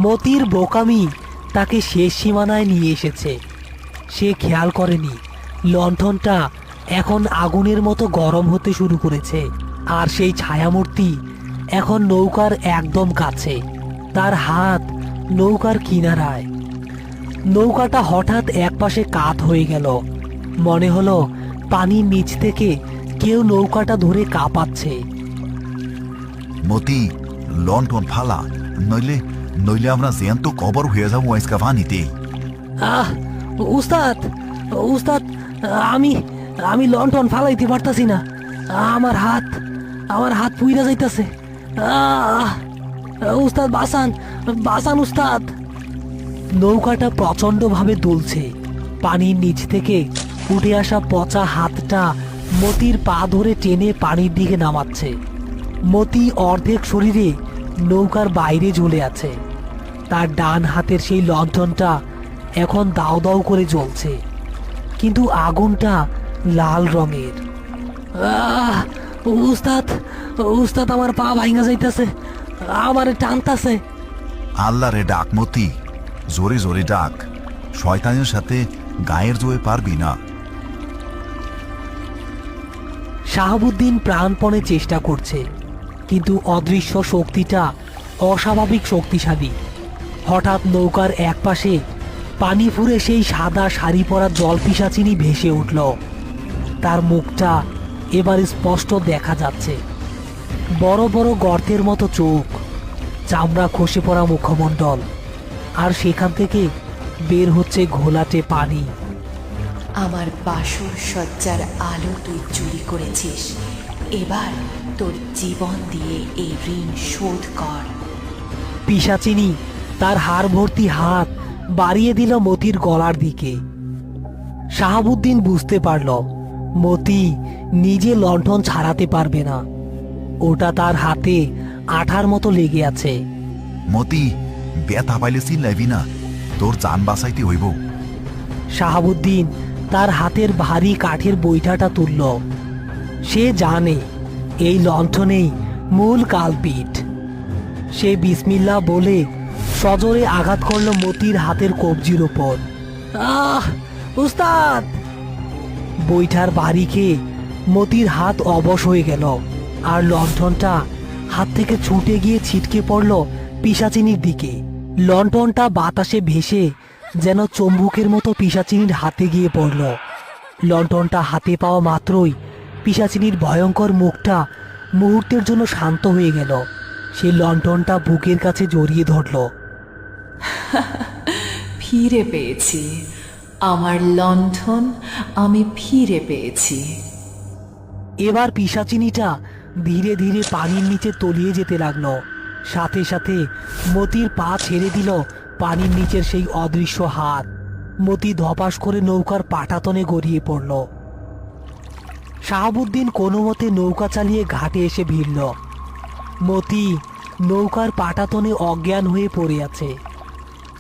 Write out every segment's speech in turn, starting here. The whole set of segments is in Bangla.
মতির বোকামি তাকে শেষ সীমানায় নিয়ে এসেছে। সে খেয়াল করেনি লণ্ঠনটা এখন আগুনের মতো গরম হতে শুরু করেছে, আর সেই ছায়ামূর্তি এখন নৌকার একদম কাছে, তার হাত নৌকার কিনারায়। নৌকাটা হঠাৎ একপাশে কাত হয়ে গেল। মনে হলো পানির নিচ থেকে কেউ নৌকাটা ধরে কাঁপাচ্ছে। মতি, লন্ঠন ফালা, নইলে নইলে আমরা জ্যান্ত কবর হয়ে যাবো আজকা পানিতে। আহ উস্তাদ, উস্তাদ, আমি আমি লণ্ঠন ফালাইতে পারতাছি না। আমার হাত পুইরা যাইতাছে। আহ উস্তাদ, বাঁচান, বাঁচান উস্তাদ। নৌকাটা প্রচন্ডভাবে দুলছে। পানির নিচ থেকে উঠে আসা পচা হাতটা মতির পা ধরে টেনে পানির দিকে নামাচ্ছে। মতি অর্ধেক শরীরে নৌকার বাইরে ঝুলে আছে। তার ডান হাতের সেই লণ্ঠনটা এখন দাউ দাউ করে জ্বলছে, কিন্তু আগুনটা লাল রঙের। উস্তাদ, উস্তাদ, আমার পা ভাঙা যাইতেছে, আমারে টানতাছে। আল্লাহ রে ডাক মতি, জোরে জোরে ডাক। শয়তানের সাথে গায়ের জোয়ে পারবি না। শাহাবুদ্দিন প্রাণপণে চেষ্টা করছে, কিন্তু অদৃশ্য শক্তিটা অস্বাভাবিক শক্তিশালী। হঠাৎ নৌকার একপাশে পানি ফুরে সেই সাদা শাড়ি পরা জলপিশাচিনী ভেসে উঠল। তার মুখটা এবার স্পষ্ট দেখা যাচ্ছে। বড় বড় গর্তের মতো চোখ, চামড়া খসে পড়া মুখমণ্ডল, আর সেখান থেকে বের হচ্ছে ঘোলাটে পানি। আমার বাসর সজ্জার আলো তুই চুরি করেছিস, এবার তোর জীবন দিয়ে এই ঋণ শোধ কর। পিশাচিনী তার হাড় ভর্তি হাত বাড়িয়ে দিল মতির গলার দিকে। শাহাবুদ্দিন বুঝতে পারল মতি নিজে লণ্ঠন ছাড়াতে পারবে না। ওটা তার হাতে আঠার মতো লেগে আছে। মতি, ব্যথা পাইলে চিল্লাইবি না, তোর জান বাঁচাইতে হইব। শাহাবুদ্দিন তার হাতের ভারী কাঠের বৈঠাটা তুলল। সে জানে এই লণ্ঠনেই মূল কালপিট। সে বিসমিল্লাহ বলে সজোরে আঘাত করল মতির হাতের কবজির ওপর। আহ উস্তাদ! বৈঠার বাড়ি খেয়ে মতির হাত অবশ হয়ে গেল, আর লণ্ঠনটা হাত থেকে ছুটে গিয়ে ছিটকে পড়ল পিশাচিনীর দিকে। লণ্ঠনটা বাতাসে ভেসে যেন চম্বুকের মতো পিশাচিনীর হাতে গিয়ে পড়ল। লণ্ঠনটা হাতে পাওয়া মাত্রই পিশাচিনীর ভয়ঙ্কর মুখটা মুহূর্তের জন্য শান্ত হয়ে গেল। সে লণ্ঠনটা বুকের কাছে জড়িয়ে ধরল। ফিরে পেয়েছি আমার লণ্ঠন, আমি ফিরে পেয়েছি। এবার পিশাচিনীটা ধীরে ধীরে পানির নিচে তলিয়ে যেতে লাগলো। সাথে সাথে মতির পা ছেড়ে দিল পানির নিচের সেই অদৃশ্য হাত। মতি ধপাস করে নৌকার পাটাতনে গড়িয়ে পড়ল। শাহাবুদ্দিন কোনো মতে নৌকা চালিয়ে ঘাটে এসে ভিড়ল। মতি নৌকার পাটাতনে অজ্ঞান হয়ে পড়ে আছে।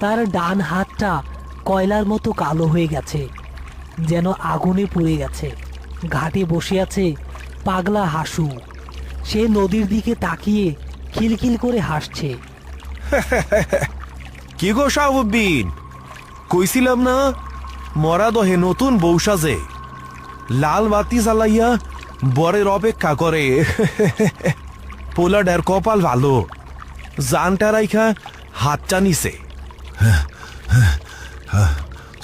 তার ডান হাতটা কয়লার মতো কালো হয়ে গেছে, যেন আগুনে পুড়ে গেছে। ঘাটে বসে আছে পাগলা হাসু। সে নদীর দিকে তাকিয়ে খিলখিল করে হাসছে। কি গো শাহাবুদ্দিন, কইছিলাম না মরা দহে নতুন বউ সাজে, লাল বাতি জ্বালাইয়া বরের অপেক্ষা করে। পোলাডার কপাল ভালো, জানটা রাইখা হাতটা নিছে।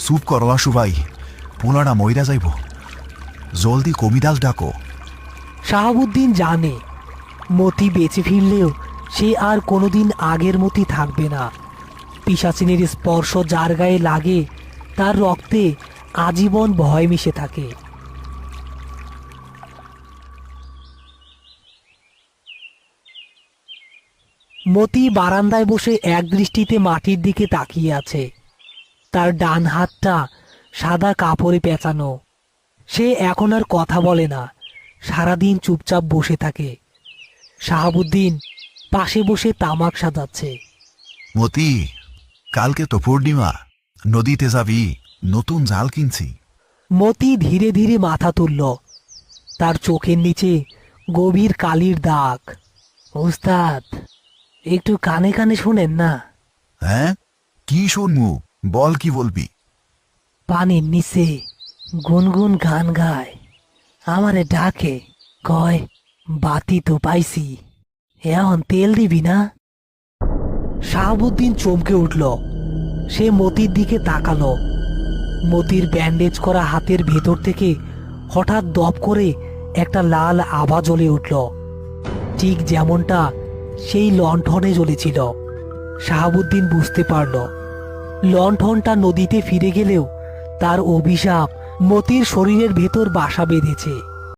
চুপ করো আশু ভাই, পোলাটা মইরা যাইব। জলদি কবিদাস ডাকো। শাহাবুদ্দিন জানে মতি বেঁচে ফিরলেও সে আর কোনোদিন আগের মতি থাকবে না। পিশাচিনীর স্পর্শ যার গায়ে লাগে তার রক্তে আজীবন ভয় মিশে থাকে। মতি বারান্দায় বসে এক দৃষ্টিতে মাটির দিকে তাকিয়ে আছে। তার ডান হাতটা সাদা কাপড়ে পেঁচানো। সে এখন আর কথা বলে না, সারাদিন চুপচাপ বসে থাকে। শাহাবুদ্দিন পাশে বসে তামাক সাজাচ্ছে। মতি, কালকে তো পূর্ণিমা, নদীতে যাবি? নতুন জাল কিনছি। মতি ধীরে ধীরে মাথা তুলল। তার চোখের নিচে গভীর কালির দাগ। উস্তাদ, একটু কানে কানে শোনেন না। হ্যাঁ, কি শুনমু? বল, কি বলবি? পানির নিচে গুনগুন গান গায়, আমারে ডাকে, কয় বাতি তো পাইছি, এখন তেল দিবি না? শাহাবুদ্দিন চমকে উঠল। সে মতির দিকে তাকালো। মতির ব্যান্ডেজ করা হাতের ভেতর থেকে হঠাৎ দপ করে একটা লাল আভা জ্বলে উঠল, ঠিক যেমনটা সেই লণ্ঠনে জ্বলেছিল। শাহাবুদ্দিন বুঝতে পারল লণ্ঠনটা নদীতে ফিরে গেলেও তার অভিশাপ মতির শরীরের ভেতর বাসা বেঁধেছে।